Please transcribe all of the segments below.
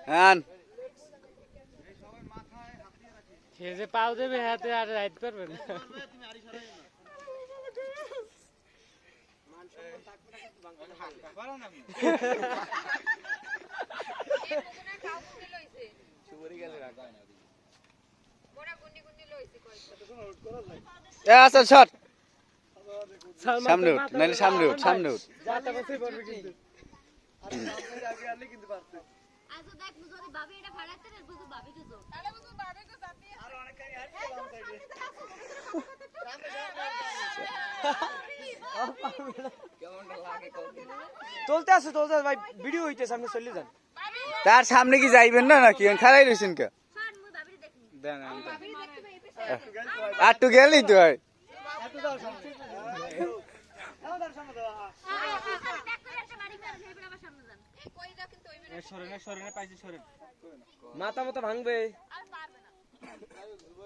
হ্যাঁ সে যে পাও দেবে হাতে আর রাইট পারবে না। আচ্ছা শট সামনে উঠ নাহলে সামনে উঠ সামনে উঠ চলতে আছে ভাই ভিডিও হইতেছে সামনে চলে যান তার সামনে কি যাইবেন না নাকি খারাই রয়েছেন কে আর তো গেলেই তো হয় মাথা মতো ভাঙবে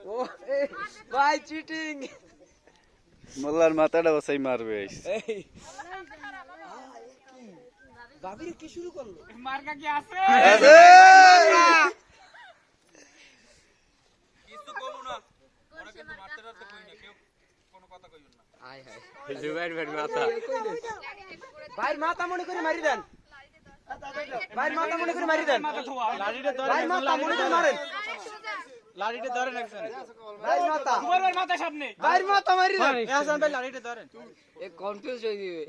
ও ভাই চিটিং মোল্লার মাথাটা বসাই মারবে ভাবির কি শুরু করলো মার্কা কি আছে কিছু কমু না ওরা কিন্তু মারতে মারতে কই না কেউ কোনো কথা কইবেন না হাই হাই জুবাইর ভাই মাথা ভাইয়ের মাথা মনে করে মারি দেন ভাইয়ের মাথা মনে করে মারি দেন লাড়িটা ধরে ভাইয়ের মাথা মনে করে মারেন লাড়িটা ধরে রাখছেন ভাইয়ের মাথা জুবাইর মাথা সামনে ভাইয়ের মাথা মারি দেন হাসান ভাই লাড়িটা ধরেন এ কনফিউজ হয়ে দিবে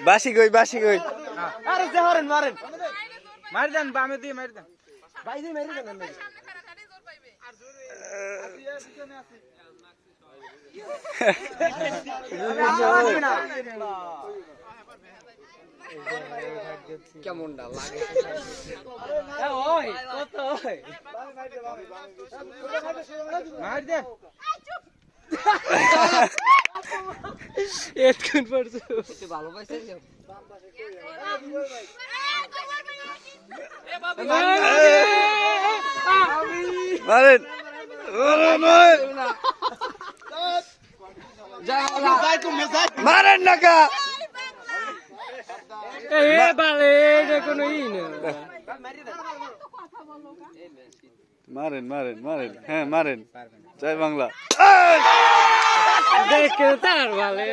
বাসি কই আরে জহরেন মারেন মার দেন বামে দিয়ে মার দেন ভাই দিয়ে মারি দেন না কেমনটা লাগে ওই কত ওই মার দে এতক্ষণ পড়ছো একটু ভালো পাইছেন মারেন মারেন না কা এ বালে এটা কোনো ই না মারেন হ্যাঁ মারেন জয় বাংলা দেখে তার বালে